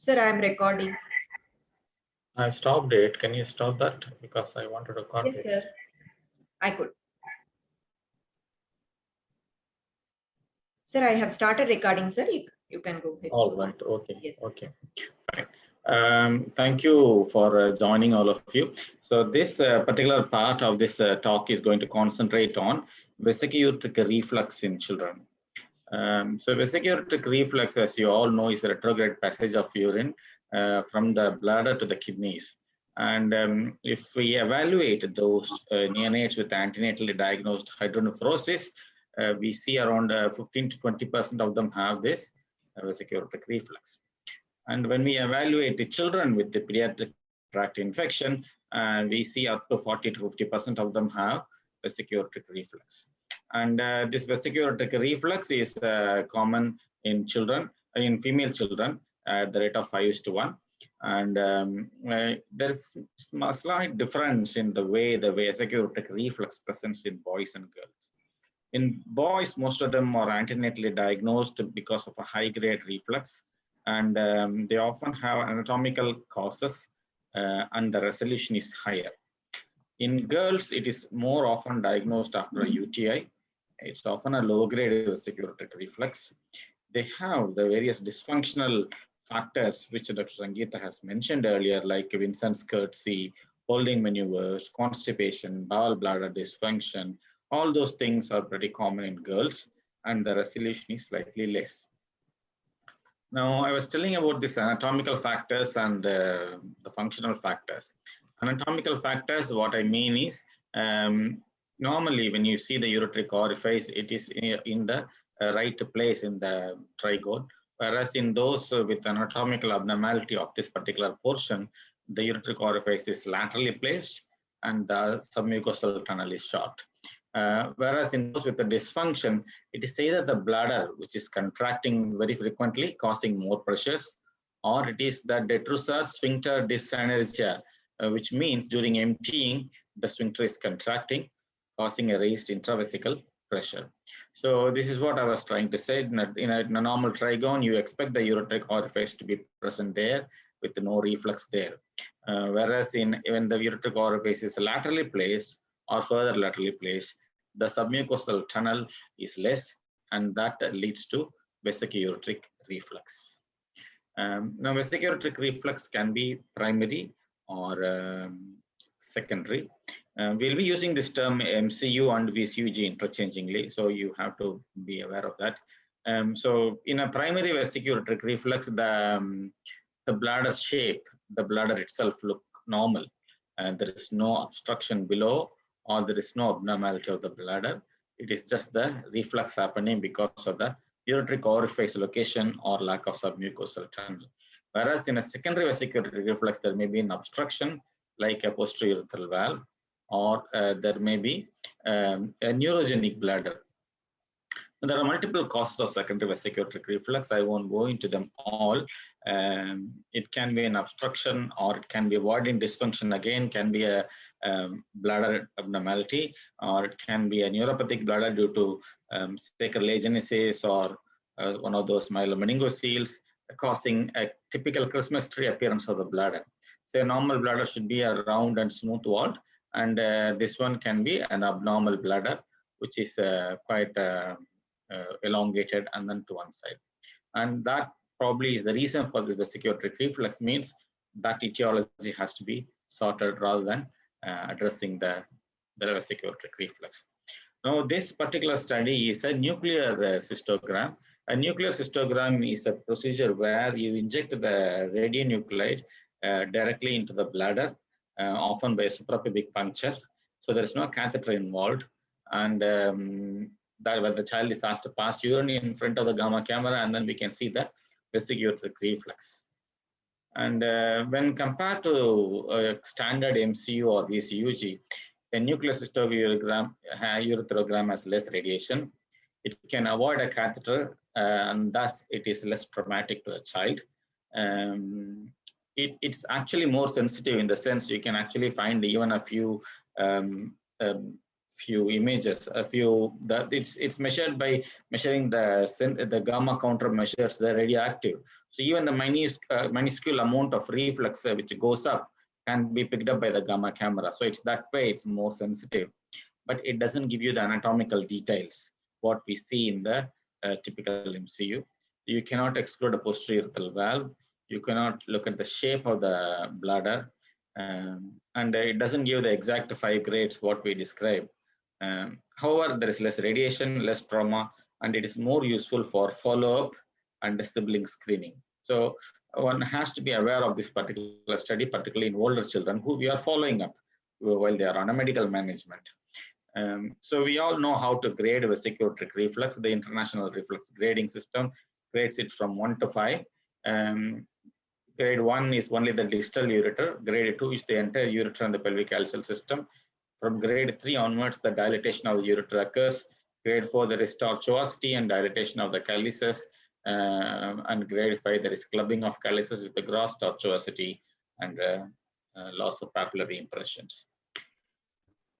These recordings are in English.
Sir, I am recording. I stopped it. Can you stop that? Because I want to record Yes, this. sir. I could. Sir, I have started recording, sir. You can go ahead. All right. Okay. Yes. Okay. Fine. Thank you for joining all of you. So this particular part of this talk is going to concentrate on vesico-ureteric reflux in children. So vesico-ureteric reflux, as you all know, is a retrograde passage of urine from the bladder to the kidneys. And if we evaluate those neonates with antenatally diagnosed hydronephrosis, we see around 15 to 20% of them have this vesico-ureteric reflux. And when we evaluate the children with the pediatric tract infection, we see up to 40 to 50% of them have vesico-ureteric reflux. And this vesico-ureteric reflux is common in children, in female children, at the rate of 5:1. And there's a slight difference in the way the vesico-ureteric reflux presents in boys and girls. In boys, most of them are antenatally diagnosed because of a high-grade reflux, and they often have anatomical causes, and the resolution is higher. In girls, it is more often diagnosed after a UTI. It's often a low-grade vesico-ureteric reflux. They have the various dysfunctional factors which Dr. Sangeeta has mentioned earlier, like Vincent's curtsy, holding maneuvers, constipation, bowel bladder dysfunction. All those things are pretty common in girls, and the resolution is slightly less. Now, I was telling about these anatomical factors and the functional factors. Anatomical factors, what I mean is, normally when you see the ureteric orifice, it is in the right place in the trigone, whereas in those with anatomical abnormality of this particular portion, the ureteric orifice is laterally placed and the submucosal tunnel is short. Whereas in those with the dysfunction, it is either the bladder which is contracting very frequently, causing more pressures, or it is the detrusor sphincter dysenergia, which means during emptying, the sphincter is contracting, causing a raised intravesical pressure. So this is what I was trying to say. In a normal trigone, you expect the ureteric orifice to be present there with no reflux there. Whereas when the ureteric orifice is laterally placed or further laterally placed, the submucosal tunnel is less, and that leads to vesico-ureteric reflux. Now, vesico-ureteric reflux can be primary or secondary. We'll be using this term MCU and VCUG interchangingly, so you have to be aware of that. So in a primary vesico-ureteric reflux, the bladder shape, the bladder itself look normal, and there is no obstruction below, or there is no abnormality of the bladder. It is just the reflux happening because of the ureteric orifice location or lack of submucosal tunnel. Whereas in a secondary vesico-ureteric reflux, there may be an obstruction like a posterior urethral valve, or there may be a neurogenic bladder. There are multiple causes of secondary vesico-ureteric reflux. I won't go into them all. It can be an obstruction, or it can be voiding dysfunction. Again, can be a bladder abnormality, or it can be a neuropathic bladder due to sacroagenesis or one of those myelomeningocele, causing a typical Christmas tree appearance of the bladder. So a normal bladder should be a round and smooth walled, and this one can be an abnormal bladder, which is quite elongated and then to one side. And that probably is the reason for the vesico-ureteric reflux, means that etiology has to be sorted rather than addressing the vesico-ureteric reflux. Now, this particular study is a nuclear cystogram. A nuclear cystogram is a procedure where you inject the radionuclide directly into the bladder, often by a suprapubic puncture. So there is no catheter involved, and that where the child is asked to pass urine in front of the gamma camera, and then we can see the vesico-ureteric reflux. And when compared to a standard MCU or VCUG, a nuclear cystogram ureterogram has less radiation. It can avoid a catheter, and thus it is less traumatic to a child. It's actually more sensitive in the sense you can actually find even a few few images, that it's measured by measuring the gamma counter measures the radioactive. So even the minuscule amount of reflux which goes up can be picked up by the gamma camera. So it's that way it's more sensitive, but it doesn't give you the anatomical details what we see in the typical MCU. You cannot exclude a posterior urethral valve. You cannot look at the shape of the bladder, and it doesn't give the exact 5 grades what we describe. However, there is less radiation, less trauma, and it is more useful for follow-up and sibling screening. So one has to be aware of this particular study, particularly in older children who we are following up while they are on a medical management. So we all know how to grade vesicular reflux. The international reflux grading system grades it from 1 to 5. Grade 1 is only the distal ureter. Grade 2 is the entire ureter and the pelvic calcial system. From grade 3 onwards, the dilatation of the ureter occurs. Grade 4, there is tortuosity and dilatation of the calyces. And grade 5, there is clubbing of calyces with the gross tortuosity and loss of papillary impressions.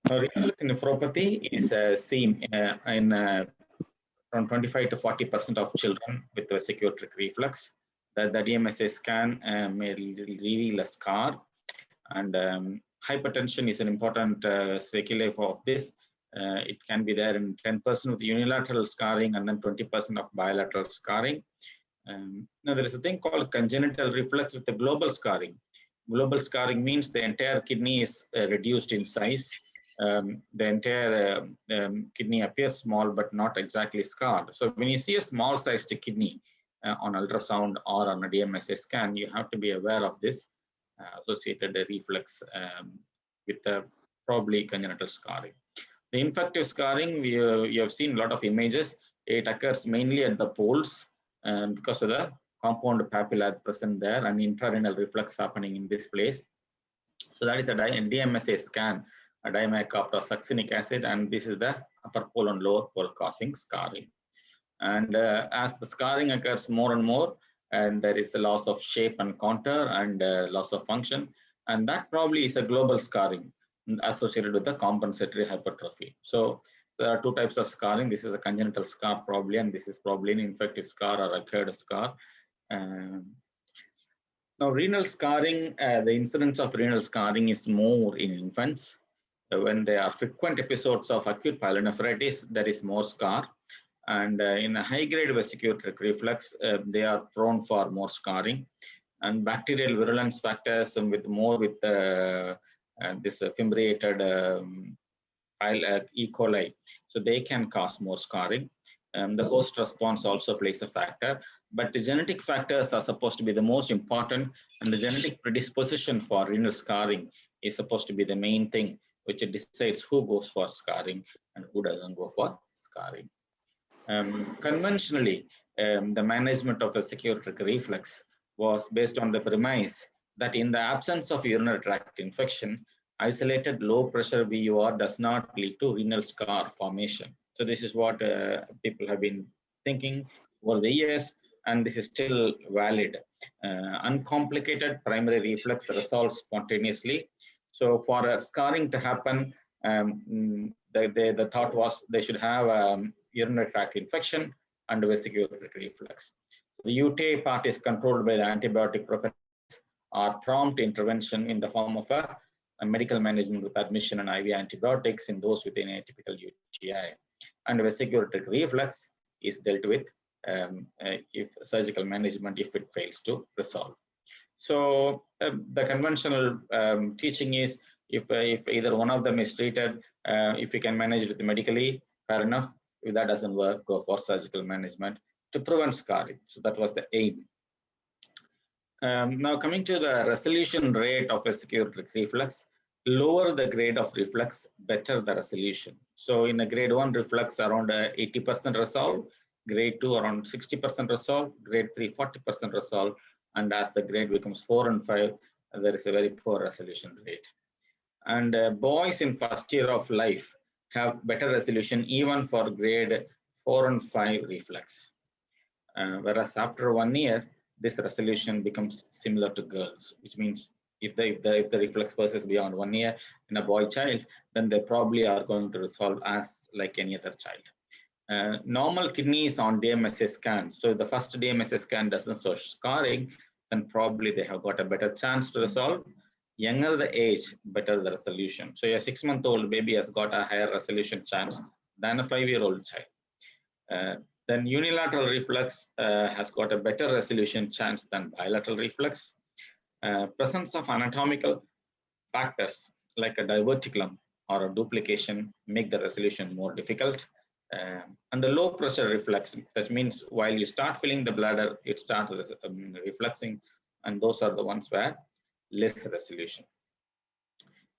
Now, reflux nephropathy is seen in around 25 to 40% of children with vesicular reflux. The DMSA scan may reveal a scar, and hypertension is an important sequelae of this. It can be there in 10% with unilateral scarring and then 20% of bilateral scarring. Now, there is a thing called congenital reflux with the global scarring. Global scarring means the entire kidney is reduced in size. The entire kidney appears small but not exactly scarred. So when you see a small sized kidney on ultrasound or on a DMSA scan, you have to be aware of this associated reflux with probably congenital scarring. The infective scarring, you have seen a lot of images. It occurs mainly at the poles because of the compound papilla present there and intrarenal reflux happening in this place. So that is a DMSA scan, a dimercaprasuccinic acid, and this is the upper pole and lower pole causing scarring. And as the scarring occurs more and more, and there is a loss of shape and contour and loss of function, and that probably is a global scarring associated with the compensatory hypertrophy. So there are 2 types of scarring. This is a congenital scar probably, and this is probably an infective scar or acquired scar. Now, renal scarring, the incidence of renal scarring is more in infants. When there are frequent episodes of acute pyelonephritis, there is more scar. And in a high-grade vesicular reflux, they are prone for more scarring. And bacterial virulence factors with this fimbriated E. coli, so they can cause more scarring. The host response also plays a factor, but the genetic factors are supposed to be the most important, and the genetic predisposition for renal scarring is supposed to be the main thing, which decides who goes for scarring and who doesn't go for scarring. Conventionally, the management of vesicular reflux was based on the premise that in the absence of urinary tract infection, isolated low pressure VUR does not lead to renal scar formation. So this is what people have been thinking over the years, and this is still valid. Uncomplicated primary reflux resolves spontaneously. So for a scarring to happen, the thought was they should have urinary tract infection and vesicular reflux. The UTA part is controlled by the antibiotic prophylaxis or prompt intervention in the form of a medical management with admission and IV antibiotics in those with an atypical UTI. And vesicular reflux is dealt with if surgical management if it fails to resolve. So the conventional teaching is if either one of them is treated, if you can manage it medically, fair enough. If that doesn't work, go for surgical management to prevent scarring. So that was the aim. Now coming to the resolution rate of vesicular reflux, lower the grade of reflux, better the resolution. So in a grade 1 reflux, around 80% resolve, grade 2 around 60% resolve, grade 3 40% resolve, and as the grade becomes 4 and 5, there is a very poor resolution rate. And boys in first year of life have better resolution even for grade 4 and 5 reflux. Whereas after 1 year, this resolution becomes similar to girls, which means if the reflux persists beyond 1 year in a boy child, then they probably are going to resolve as like any other child. Normal kidneys on DMSA scan. So if the first DMSA scan doesn't show scarring, then probably they have got a better chance to resolve. Younger the age, better the resolution. So a 6-month-old baby has got a higher resolution chance than a 5-year-old child. Then unilateral reflux has got a better resolution chance than bilateral reflux. Presence of anatomical factors like a diverticulum or a duplication make the resolution more difficult. And the low pressure reflux, that means while you start filling the bladder, it starts refluxing, and those are the ones where less resolution.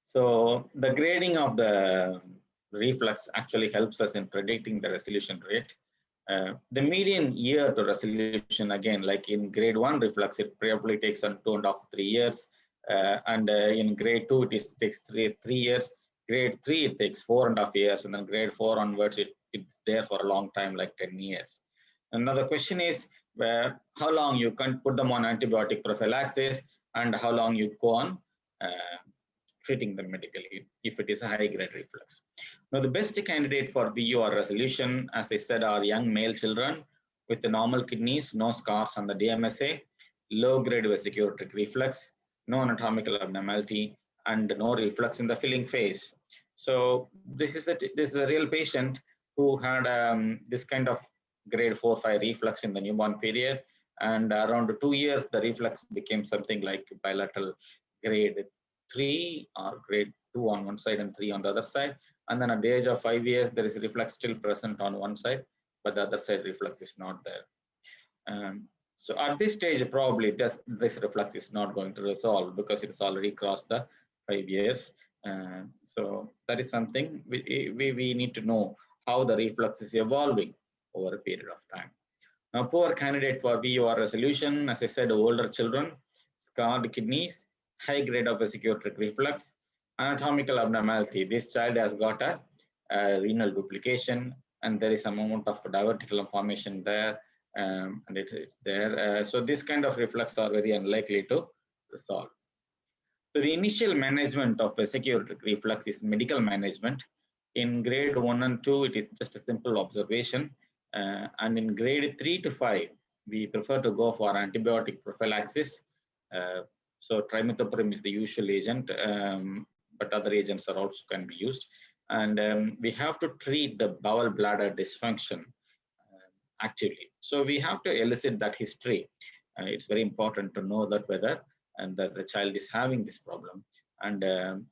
So the grading of the reflux actually helps us in predicting the resolution rate. The median year to resolution, again, like in grade 1 reflux, it probably takes on 2.5 to 3 years. And in grade 2, it takes three years. Grade 3, it takes 4.5 years. And then grade 4 onwards, it's there for a long time, like 10 years. Another question is how long you can put them on antibiotic prophylaxis and how long you go on treating them medically if it is a high-grade reflux. Now, the best candidate for VUR resolution, as I said, are young male children with the normal kidneys, no scars on the DMSA, low-grade vesicular reflux, no anatomical abnormality, and no reflux in the filling phase. So this is a real patient who had this kind of grade 4-5 reflux in the newborn period, and around 2 years, the reflux became something like bilateral grade 3 or grade 2 on one side and 3 on the other side. And then at the age of 5 years, there is reflux still present on one side, but the other side reflux is not there. So at this stage, probably this reflux is not going to resolve because it's already crossed the 5 years. So that is something we need to know how the reflux is evolving over a period of time. Now, poor candidate for VUR resolution, as I said, older children, scarred kidneys, high grade of vesicular reflux, anatomical abnormality. This child has got a renal duplication, and there is a amount of diverticulum formation there, and it's there. So this kind of reflux are very unlikely to resolve. So the initial management of vesicular reflux is medical management. In grade 1 and 2, it is just a simple observation. And in grade 3 to 5, we prefer to go for antibiotic prophylaxis. So trimethoprim is the usual agent, but other agents are also can be used. And we have to treat the bowel bladder dysfunction actively. So we have to elicit that history. It's very important to know that whether that the child is having this problem. And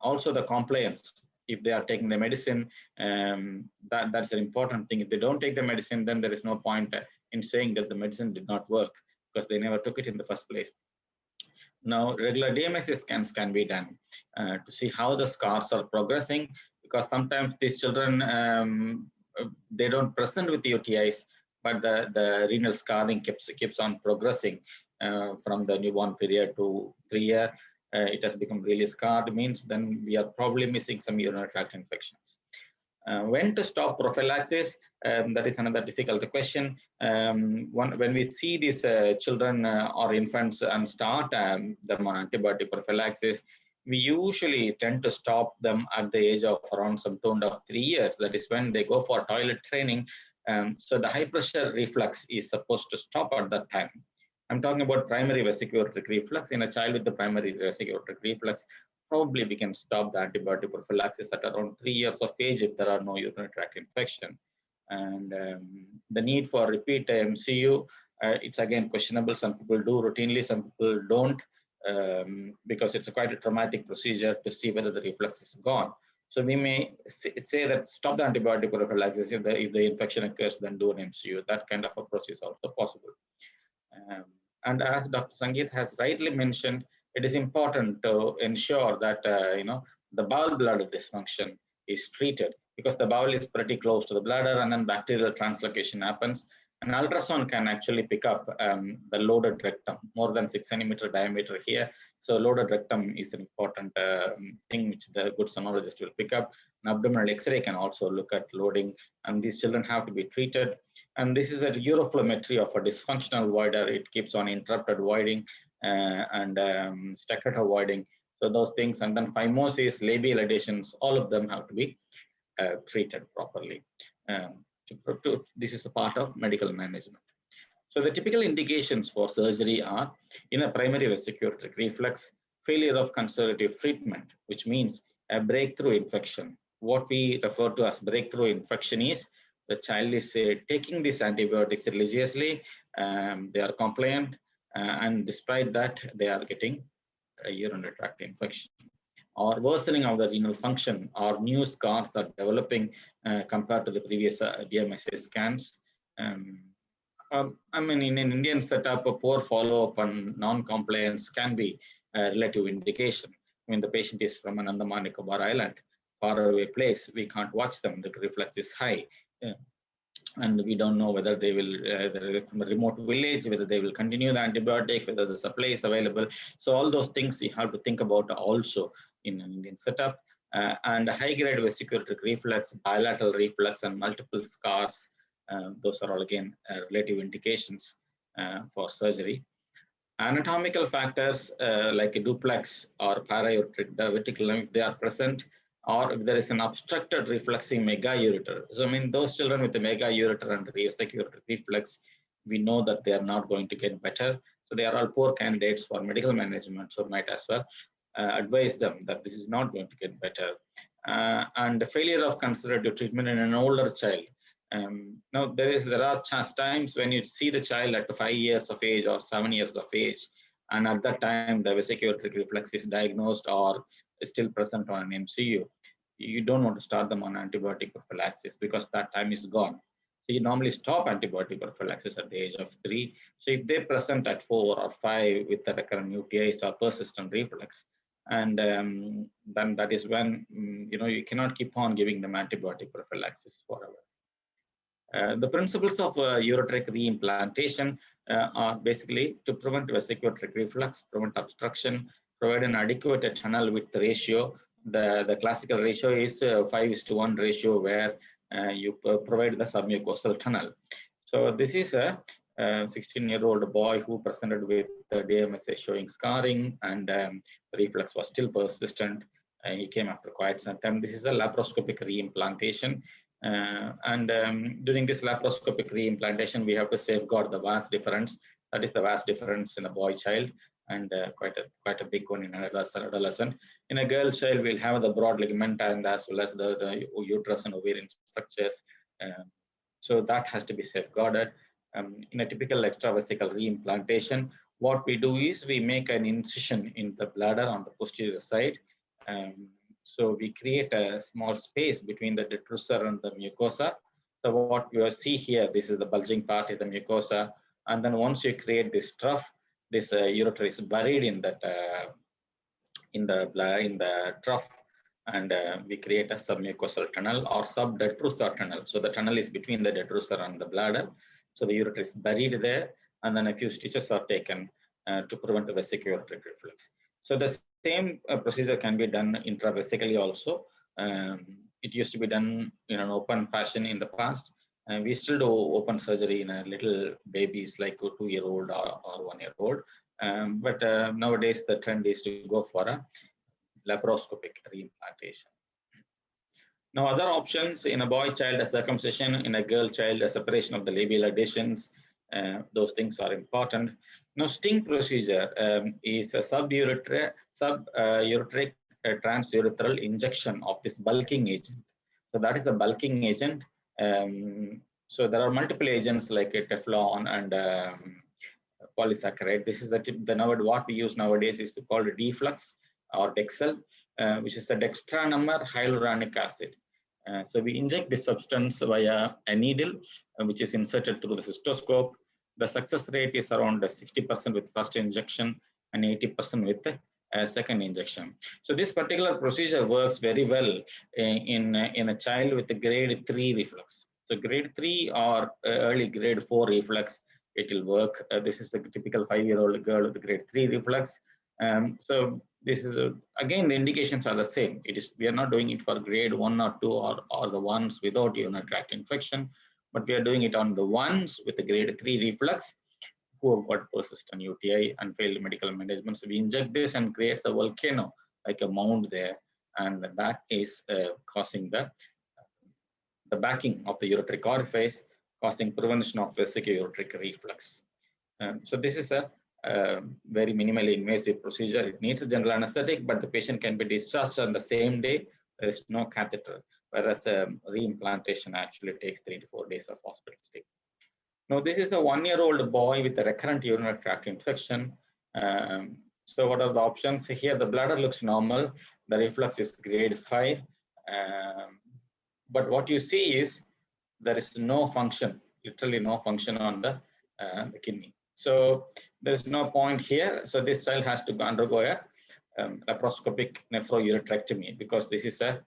also the compliance. If they are taking the medicine, that's an important thing. If they don't take the medicine, then there is no point in saying that the medicine did not work because they never took it in the first place. Now, regular DMSA scans can be done to see how the scars are progressing, because sometimes these children, they don't present with UTIs, but the renal scarring keeps on progressing from the newborn period to 3 years. It has become really scarred, means then we are probably missing some urinary tract infections. When to stop prophylaxis? That is another difficult question. When we see these children or infants and start them on antibiotic prophylaxis, we usually tend to stop them at the age of around some 2.5 to 3 years. That is when they go for toilet training. So the high pressure reflux is supposed to stop at that time. I'm talking about primary vesicular reflux. In a child with the primary vesicular reflux, probably we can stop the antibiotic prophylaxis at around 3 years of age if there are no urinary tract infection. And the need for repeat MCU, it's again questionable. Some people do routinely, some people don't, because it's quite a traumatic procedure to see whether the reflux is gone. So we may say that stop the antibiotic prophylaxis. If the infection occurs, then do an MCU. That kind of approach is also possible. And as Dr. Sangeet has rightly mentioned, it is important to ensure that the bowel bladder dysfunction is treated, because the bowel is pretty close to the bladder, and then bacterial translocation happens. An ultrasound can actually pick up the loaded rectum, more than 6 centimeter diameter here. So loaded rectum is an important thing which the good sonologist will pick up. An abdominal X-ray can also look at loading, and these children have to be treated. And this is a uroflowmetry of a dysfunctional voider. It keeps on interrupted voiding and staccato voiding. So those things, and then phimosis, labial adhesions, all of them have to be treated properly. This is a part of medical management. So the typical indications for surgery are in a primary vesicular reflux, failure of conservative treatment, which means a breakthrough infection. What we refer to as breakthrough infection is the child is taking these antibiotics religiously, they are compliant, and despite that, they are getting a urinary tract infection or worsening of the renal function, or new scars are developing compared to the previous DMSA scans. I mean, in an Indian setup, a poor follow-up and non-compliance can be a relative indication. When the patient is from an Andaman Nicobar Island, far away place, we can't watch them. The reflux is high, and we don't know whether they will, they're from a remote village, whether they will continue the antibiotic, whether the supply is available. So all those things you have to think about also in an Indian setup. And high-grade vesicular reflux, bilateral reflux, and multiple scars. Those are all again relative indications for surgery. Anatomical factors like a duplex or para-ureteric diverticulum, if they are present, or if there is an obstructed refluxing megaureter. So I mean, those children with the megaureter and vesicular reflux, we know that they are not going to get better. So they are all poor candidates for medical management. So might as well advise them that this is not going to get better. And the failure of conservative treatment in an older child. Now there are times when you see the child at 5 years of age or 7 years of age, and at that time the vesicular reflux is diagnosed or is still present on an MCU. You don't want to start them on antibiotic prophylaxis because that time is gone. So you normally stop antibiotic prophylaxis at the age of 3. So if they present at 4 or 5 with the recurrent UTIs or persistent reflux, and then that is when you cannot keep on giving them antibiotic prophylaxis forever. The principles of ureteric reimplantation are basically to prevent vesicular reflux, prevent obstruction, provide an adequate tunnel width ratio. The classical ratio is 5:1 ratio, where you provide the submucosal tunnel. So this is a 16-year-old boy who presented with DMSA showing scarring, and the reflux was still persistent. He came after quite some time. This is a laparoscopic reimplantation. During this laparoscopic reimplantation, we have to safeguard the vas difference. That is the vas difference in a boy child, and quite a big one in an adolescent. In a girl child, we'll have the broad ligament and as well as the uterus and ovarian structures. So that has to be safeguarded. In a typical extravesical reimplantation, what we do is we make an incision in the bladder on the posterior side. So we create a small space between the detrusor and the mucosa. So what you see here, this is the bulging part of the mucosa. And then once you create this trough, this ureter is buried in that in the trough, and we create a submucosal tunnel or subdetrusor tunnel. So the tunnel is between the detrusor and the bladder. So the ureter is buried there, and then a few stitches are taken to prevent the vesicular reflux. So the same procedure can be done intravesically also. It used to be done in an open fashion in the past, and we still do open surgery in a little babies like a 2-year-old or 1-year-old. But nowadays the trend is to go for a laparoscopic reimplantation. Now, other options: in a boy child, a circumcision; in a girl child, a separation of the labial adhesions. Those things are important. Now, sting procedure is a subureteric transurethral injection of this bulking agent. So that is a bulking agent. So there are multiple agents like Teflon and polysaccharide. This is what we use nowadays is called Deflux or Dexel, which is a dextranumber hyaluronic acid. So we inject this substance via a needle, which is inserted through the cystoscope. The success rate is around 60% with first injection and 80% with the second injection. So this particular procedure works very well in a child with a grade 3 reflux. So grade 3 or early grade 4 reflux, it will work. This is a typical 5-year-old girl with grade 3 reflux. So this is again, the indications are the same. We are not doing it for grade 1 or 2 or the ones without urinary tract infection, but we are doing it on the ones with the grade 3 reflux who have got persistent UTI and failed medical management. So we inject this and creates a volcano like a mound there, and that is causing the backing of the ureteric orifice, causing prevention of vesico-ureteric reflux. So this is a very minimally invasive procedure. It needs a general anesthetic, but the patient can be discharged on the same day. There is no catheter, whereas reimplantation actually takes 3 to 4 days of hospital stay. Now, this is a 1-year-old boy with a recurrent urinary tract infection. So what are the options? Here, the bladder looks normal. The reflux is grade 5. But what you see is there is no function, literally no function on the kidney. So there's no point here. So this child has to undergo a laparoscopic nephroureterectomy because this is a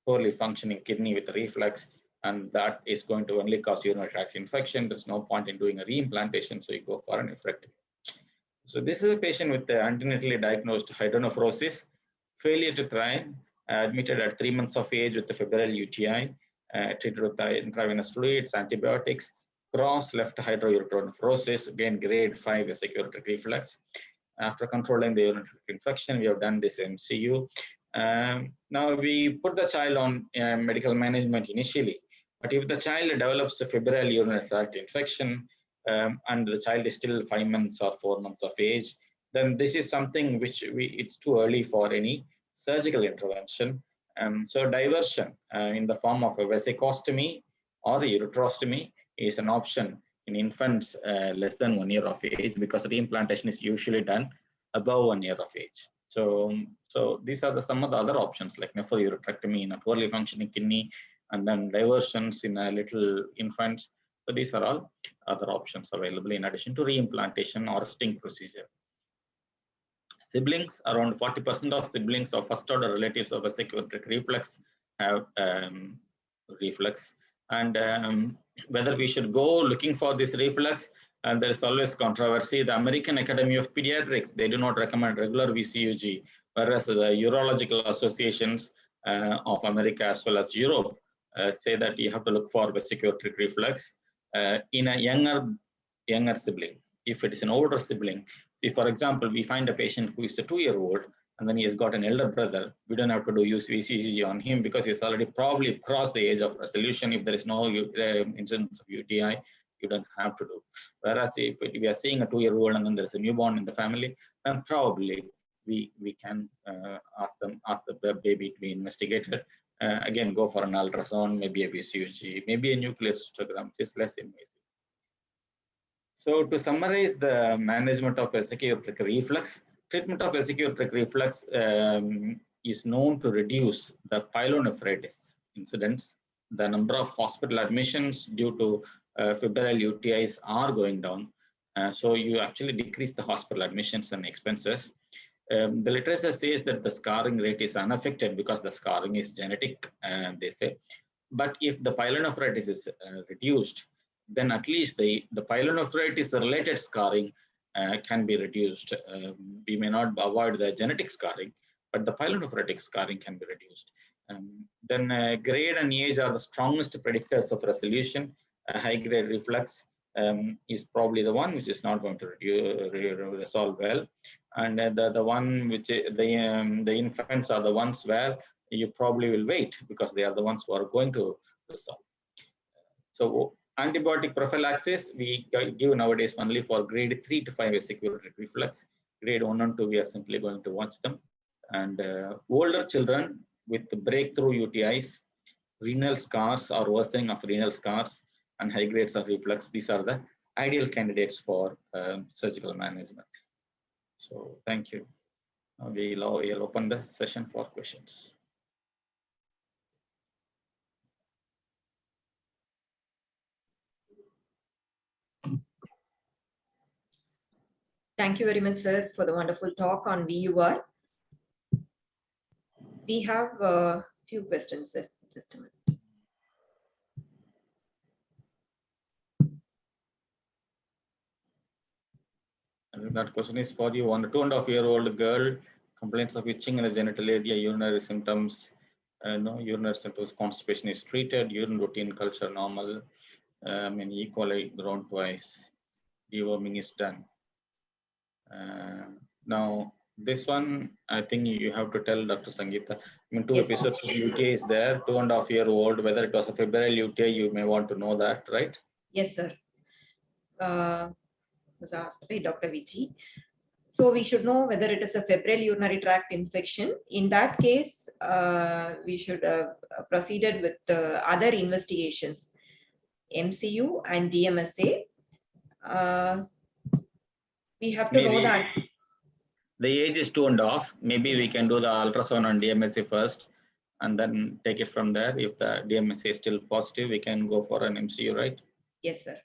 poorly functioning kidney with reflux, and that is going to only cause urinary tract infection. There's no point in doing a reimplantation, so you go for a nephrectomy. So this is a patient with the antenatally diagnosed hydronephrosis, failure to thrive, admitted at 3 months of age with the febrile UTI, treated with intravenous fluids, antibiotics, cross left hydroureteronephrosis, again grade 5 vesico-ureteric reflux. After controlling the urinary infection, we have done this MCU. Now we put the child on medical management initially, but if the child develops a febrile urinary tract infection and the child is still 5 months or 4 months of age, then this is something which it's too early for any surgical intervention. So diversion in the form of a vesicostomy or a ureterostomy is an option in infants less than 1 year of age, because reimplantation is usually done above 1 year of age. So these are some of the other options, like nephroureterectomy in a poorly functioning kidney, and then diversions in a little infants. So these are all other options available in addition to reimplantation or sting procedure. Siblings, around 40% of siblings of first order relatives of vesico-ureteric reflux have reflux. And whether we should go looking for this reflux, and there is always controversy. The American Academy of Pediatrics, they do not recommend regular VCUG, whereas the urological associations of America as well as Europe say that you have to look for vesico-ureteric reflux in a younger sibling. If it is an older sibling, if for example we find a patient who is a 2-year-old and then he has got an elder brother, we don't have to use VCG on him because he's already probably crossed the age of resolution. If there is no incidence of UTI, you don't have to do. Whereas if we are seeing a 2-year-old and then there is a newborn in the family, then probably we can ask the baby to be investigated. Again, go for an ultrasound, maybe a VCG, maybe a nuclear cystogram, which is less invasive. So to summarize the management of vesico-ureteric reflux, treatment of vesico-ureteric reflux is known to reduce the pyelonephritis incidence. The number of hospital admissions due to febrile UTIs are going down. So you actually decrease the hospital admissions and expenses. The literature says that the scarring rate is unaffected because the scarring is genetic, they say. But if the pyelonephritis is reduced, then at least the pyelonephritis related scarring can be reduced. We may not avoid the genetic scarring, but the pyelonephritic scarring can be reduced. Then grade and age are the strongest predictors of resolution. High grade reflux is probably the one which is not going to resolve well, and the one which the infants are the ones where you probably will wait because they are the ones who are going to resolve. So antibiotic prophylaxis we give nowadays only for grade 3 to 5 vesico-ureteric reflux. Grade 1 and 2 we are simply going to watch them. And older children with breakthrough UTIs, renal scars or worsening of renal scars, and high grades of reflux, these are the ideal candidates for surgical management. So thank you. We'll open the session for questions. Thank you very much, sir, for the wonderful talk on VUR. We have a few questions, sir. Just a minute. That question is for you. 1 to 2.5-year-old girl, complaints of itching in the genital area, urinary symptoms, urinary symptoms, constipation is treated, urine routine culture normal, E. coli grown twice, deworming is done. Now, This one, I think you have to tell Dr. Sangeeta. I mean, 2 Yes, episodes of UTI is there, 2.5-year-old, whether it was a febrile UTI, you may want to know that, right? yes, sir. Was asked by Dr. Viji. So we should know whether it is a febrile urinary tract infection. In that case, we should proceeded with other investigations, MCU and DMSA. We have to know Maybe that. the age is 2.5. Maybe we can do the ultrasound on DMSA first and then take it from there. If the DMSA is still positive, we can go for an MCU, right? Yes, sir.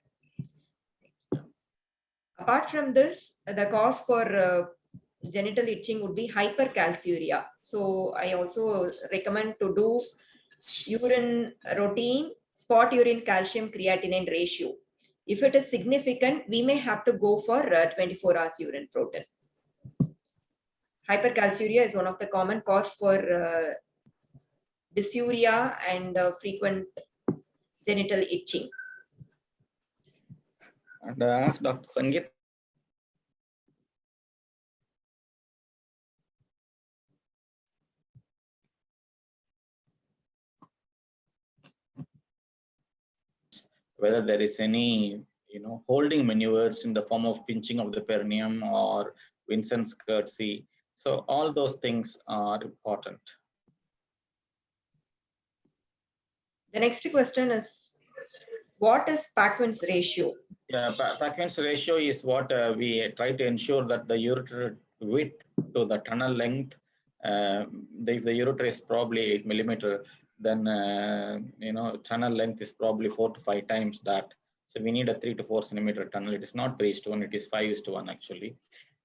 Apart from this, the cause for genital itching would be hypercalciuria. So I also recommend to do urine routine, spot urine calcium creatinine ratio. If it is significant, we may have to go for 24 hours urine protein. Hypercalciuria is one of the common cause for dysuria and frequent genital itching. And I asked Dr. Sangeet. Whether there is any, holding maneuvers in the form of pinching of the perineum or Vincent's curtsy. So all those things are important. The next question is, what is Paquin's ratio? Yeah, Paquin's ratio is what we try to ensure that the ureter width to the tunnel length, if the ureter is probably 8 millimeter, then tunnel length is probably 4 to 5 times that. So we need a 3 to 4 centimeter tunnel. It is not 3:1, it is 5:1 actually.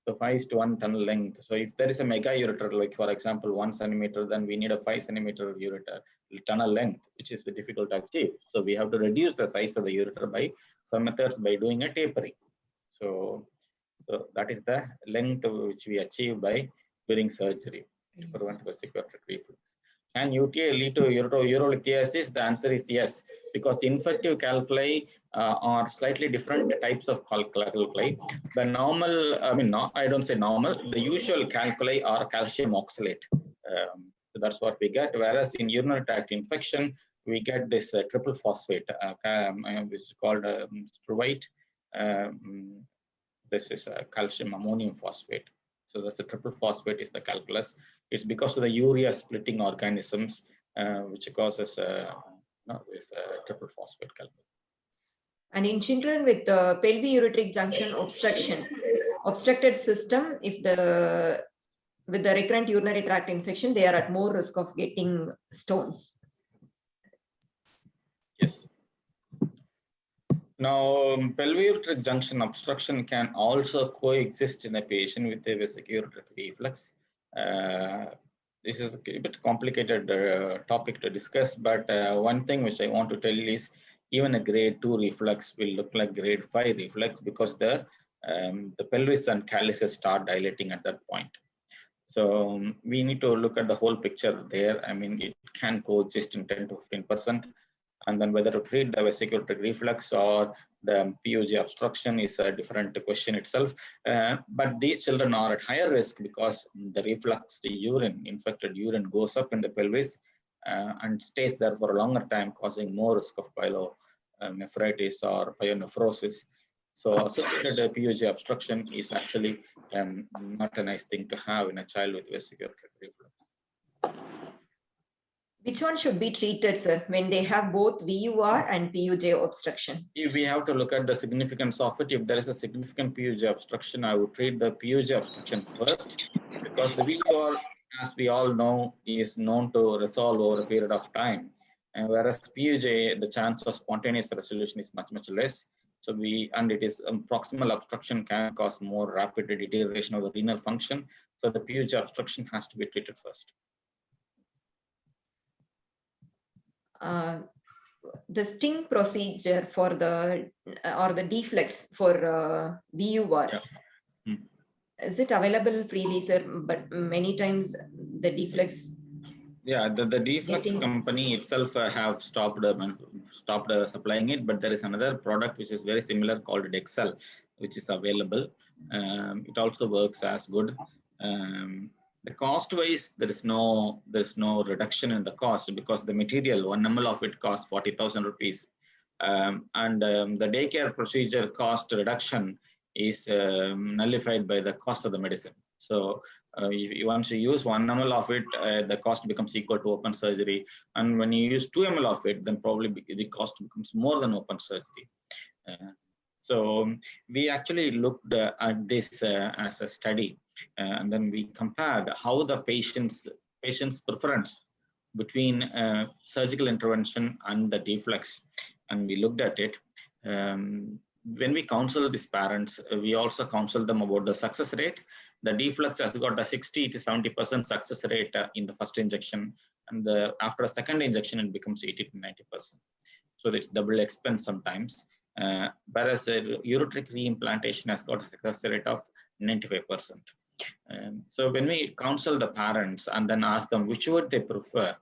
So 5:1 tunnel length. So if there is a mega ureter, like for example 1 centimeter, then we need a 5 centimeter ureter tunnel length, which is difficult to achieve. So we have to reduce the size of the ureter by some methods by doing a tapering. So that is the length which we achieve by doing surgery to prevent vesicular reflux. Can UTI lead to urolithiasis? The answer is yes, because infective calculi are slightly different types of calculi. The normal, I don't say normal, the usual calculi are calcium oxalate. So that's what we get. Whereas in urinary tract infection, we get this triple phosphate, which is called struvite. This is calcium ammonium phosphate. So that's the triple phosphate is the calculus. It's because of the urea splitting organisms which causes this triple phosphate calculus. And in children with pelvic-ureteric junction obstructed system, if with the recurrent urinary tract infection, they are at more risk of getting stones. Yes. Now, pelvic-ureteric junction obstruction can also coexist in a patient with a vesicular reflux. This is a bit complicated topic to discuss, but one thing which I want to tell you is even a grade 2 reflux will look like grade 5 reflux because the pelvis and calyces start dilating at that point. So we need to look at the whole picture there. I mean, it can coexist in 10 to 15%. And then whether to treat the vesicular reflux or the PUG obstruction is a different question itself. But these children are at higher risk because the reflux, the urine, infected urine goes up in the pelvis and stays there for a longer time, causing more risk of pyelonephritis or pyonephrosis. So associated PUG obstruction is actually not a nice thing to have in a child with vesicular reflux. Which one should be treated, sir, when they have both VUR and PUJ obstruction? If we have to look at the significance of it, if there is a significant PUJ obstruction, I would treat the PUJ obstruction first, because the VUR, as we all know, is known to resolve over a period of time. And whereas PUJ, the chance of spontaneous resolution is much, much less. So it is proximal obstruction can cause more rapid deterioration of the renal function. So the PUJ obstruction has to be treated first. The sting procedure for the deflex for VUR, is it available freely, sir? But many times the deflex. Yeah, the deflex company itself have stopped supplying it, but there is another product which is very similar called Dexel, which is available. It also works as good. The cost wise, there is no reduction in the cost because the material 1 ml of it costs 40,000 rupees, and the daycare procedure cost reduction is nullified by the cost of the medicine. So once you use 1 ml of it, the cost becomes equal to open surgery, and when you use 2 ml of it, then probably the cost becomes more than open surgery. So we actually looked at this as a study, and then we compared how the patient's preference between surgical intervention and the deflux, and we looked at it. When we counsel these parents, we also counsel them about the success rate. The deflux has got a 60 to 70% success rate in the first injection, and after a second injection, it becomes 80 to 90%. So it's double expense sometimes. Whereas ureteric reimplantation has got a success rate of 95%. So when we counsel the parents and then ask them which would they prefer,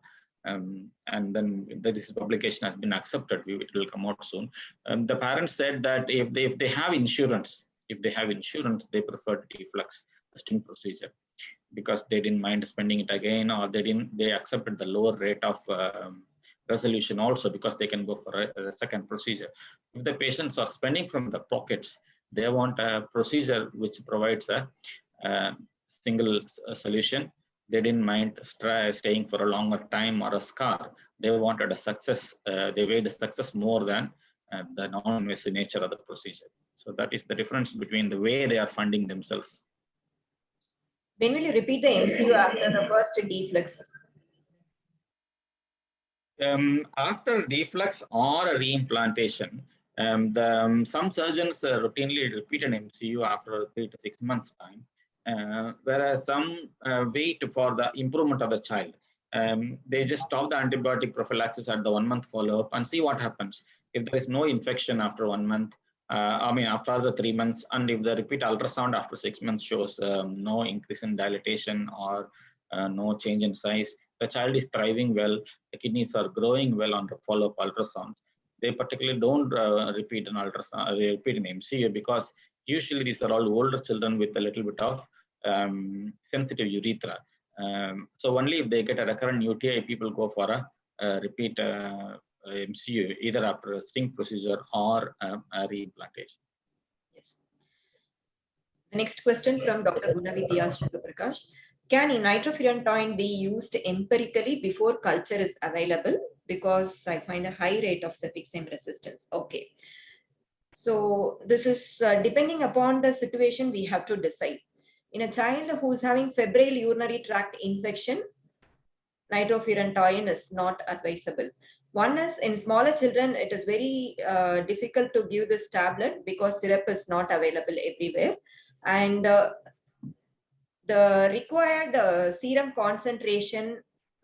and then this publication has been accepted, it will come out soon. The parents said that if they have insurance, they prefer deflux, the sting procedure, because they didn't mind spending it again, or they accepted the lower rate of resolution also because they can go for a second procedure. If the patients are spending from the pockets, they want a procedure which provides a single solution. They didn't mind staying for a longer time or a scar. They wanted a success. They weighed success more than the non-invasive nature of the procedure. So that is the difference between the way they are funding themselves. When will you repeat the MCU after the first deflux? After deflux or a reimplantation, some surgeons routinely repeat an MCU after 3 to 6 months time, whereas some wait for the improvement of the child. They just stop the antibiotic prophylaxis at the 1 month follow-up and see what happens. If there is no infection after 1 month, after the 3 months, and if the repeat ultrasound after 6 months shows no increase in dilatation or no change in size, the child is thriving well, the kidneys are growing well on the follow-up ultrasounds, they particularly don't repeat an MCU, because usually these are all older children with a little bit of sensitive urethra. So only if they get a recurrent UTI, people go for a repeat MCU, either after a sting procedure or a reimplantation. Yes. The next question from Dr. Gunavidya Prakash. Can nitrofurantoin be used empirically before culture is available? Because I find a high rate of cefixime resistance. Okay. So this is depending upon the situation, we have to decide. In a child who's having febrile urinary tract infection, nitrofurantoin is not advisable. One is, in smaller children, it is very difficult to give this tablet because syrup is not available everywhere. And the required serum concentration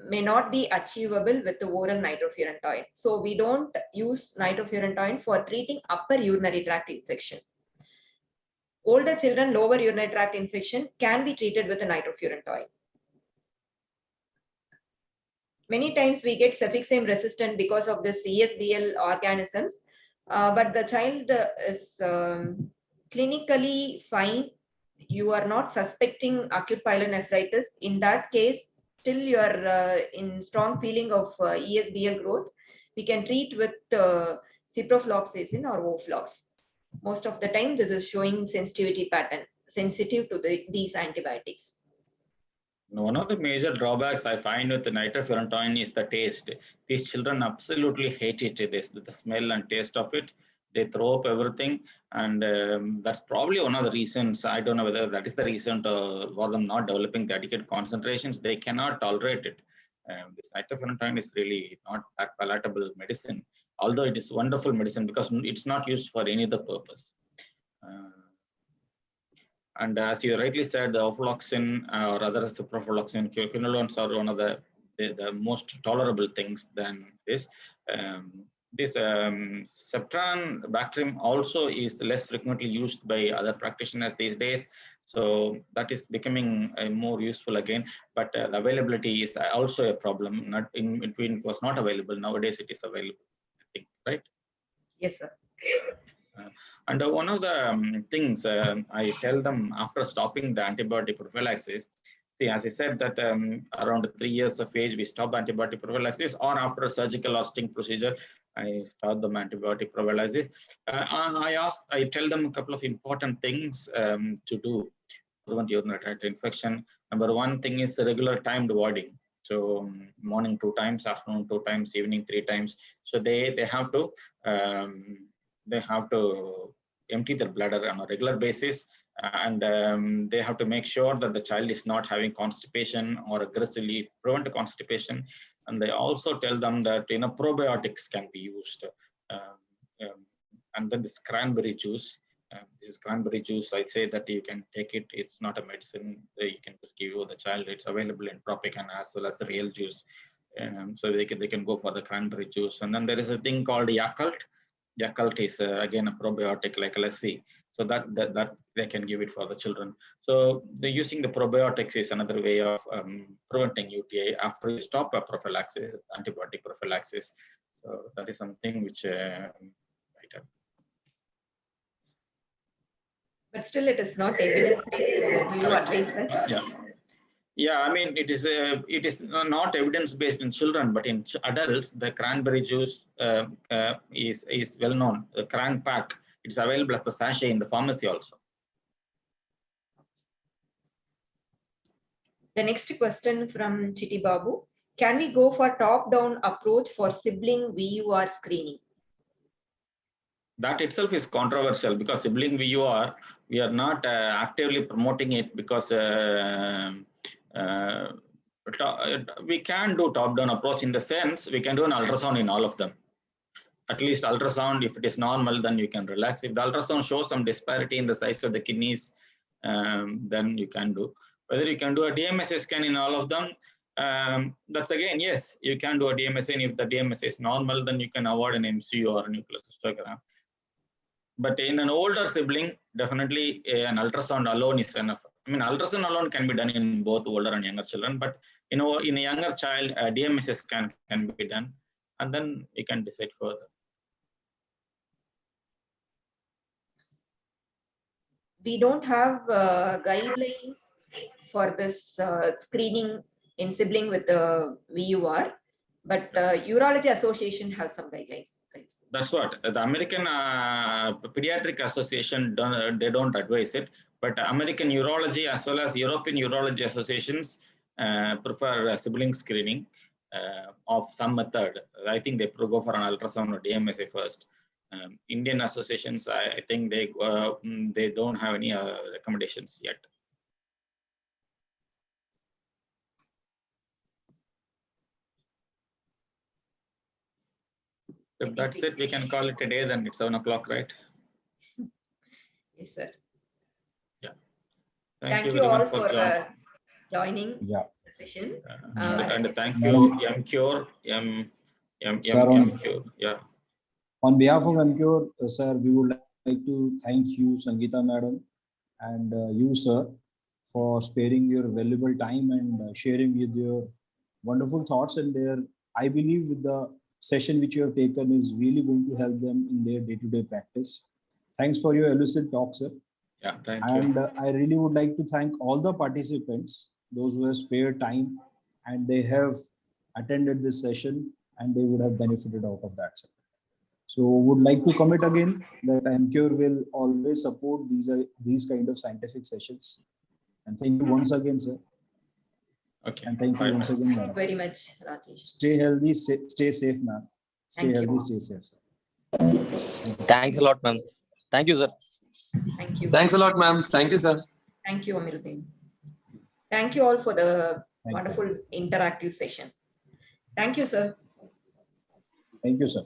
may not be achievable with the oral nitrofurantoin. So we don't use nitrofurantoin for treating upper urinary tract infection. Older children, lower urinary tract infection can be treated with a nitrofurantoin. Many times we get cefixime resistant because of this ESBL organisms, but the child is clinically fine. You are not suspecting acute pyelonephritis. In that case, still you are in strong feeling of ESBL growth, we can treat with ciprofloxacin or Oflox. Most of the time, this is showing sensitivity pattern, sensitive to these antibiotics. One of the major drawbacks I find with the nitrofurantoin is the taste. These children absolutely hate it. The smell and taste of it. They throw up everything, and that's probably one of the reasons. I don't know whether that is the reason for them not developing the adequate concentrations. They cannot tolerate it. This nitrofurantoin is really not that palatable medicine, although it is wonderful medicine because it's not used for any other purpose. And as you rightly said, the ofloxacin or other ciprofloxacin, quinolones are one of the most tolerable things than this. This Septran bacterium also is less frequently used by other practitioners these days. So that is becoming more useful again, but the availability is also a problem. Not in between, it was not available. Nowadays it is available, I think, right? Yes, sir. And one of the things I tell them after stopping the antibiotic prophylaxis, see, as I said that around 3 years of age, we stop antibiotic prophylaxis, or after a surgical or sting procedure, I start them antibiotic prophylaxis. I tell them a couple of important things to do to prevent urinary tract infection. Number one thing is regular timed voiding. So morning 2 times, afternoon 2 times, evening 3 times. So they have to empty their bladder on a regular basis, and they have to make sure that the child is not having constipation or aggressively prevent constipation. And they also tell them that probiotics can be used, and then this cranberry juice. This is cranberry juice. I'd say that you can take it. It's not a medicine. You can just give the child. It's available in Tropican as well as the real juice. So they can go for the cranberry juice. And then there is a thing called Yakult. Yakult is again a probiotic like lassi. So that they can give it for the children. So using the probiotics is another way of preventing UTI after you stop a prophylaxis, antibiotic prophylaxis. So that is something which But still, it is not evidence-based, sir. Do you advise that? Yeah, I mean, it is not evidence-based in children, but in adults, the cranberry juice is well known. The cran pack, it's available as a sachet in the pharmacy also. The next question from Chiti Babu. Can we go for top-down approach for sibling VUR screening? That itself is controversial because sibling VUR, we are not actively promoting it because we can do top-down approach in the sense we can do an ultrasound in all of them. At least ultrasound, if it is normal, then you can relax. If the ultrasound shows some disparity in the size of the kidneys, then you can do. Whether you can do a DMSA scan in all of them, that's again, yes, you can do a DMSA, and if the DMSA is normal, then you can avoid an MCU or a nuclear cystogram. But in an older sibling, definitely an ultrasound alone is enough. I mean, ultrasound alone can be done in both older and younger children, but in a younger child, a DMSA scan can be done, and then you can decide further. We don't have a guideline for this screening in sibling with the VUR, but Urology Association has some guidelines. That's what the American Pediatric Association they don't advise it, but American Urology as well as European Urology Associations prefer sibling screening of some method. I think they go for an ultrasound or DMSA first. Indian associations, I think they don't have any recommendations yet. If that's it, we can call it a day. Then it's 7 o'clock, right? Yes, sir. Yeah. Thank you all for joining the session. And thank you, MCure. MCure. Yeah. On behalf of MCure, sir, we would like to thank you, Sangeeta madam, and you, sir, for sparing your valuable time and sharing with your wonderful thoughts. And I believe with the session which you have taken is really going to help them in their day-to-day practice. Thanks for your elusive talk, sir. Yeah, thank you. And I really would like to thank all the participants, those who have spared time and they have attended this session and they would have benefited out of that, sir. So would like to commit again that MCure will always support these kind of scientific sessions. And thank you once again, sir. Okay. And thank you once again, madam. Very much, Rajesh. Stay healthy, stay safe, ma'am. Stay healthy, stay safe, sir. Thanks a lot, ma'am. Thank you, sir. Thank you. Thanks a lot, ma'am. Thank you, sir. Thank you, Amiruddin. Thank you all for the wonderful interactive session. Thank you, sir. Thank you, sir.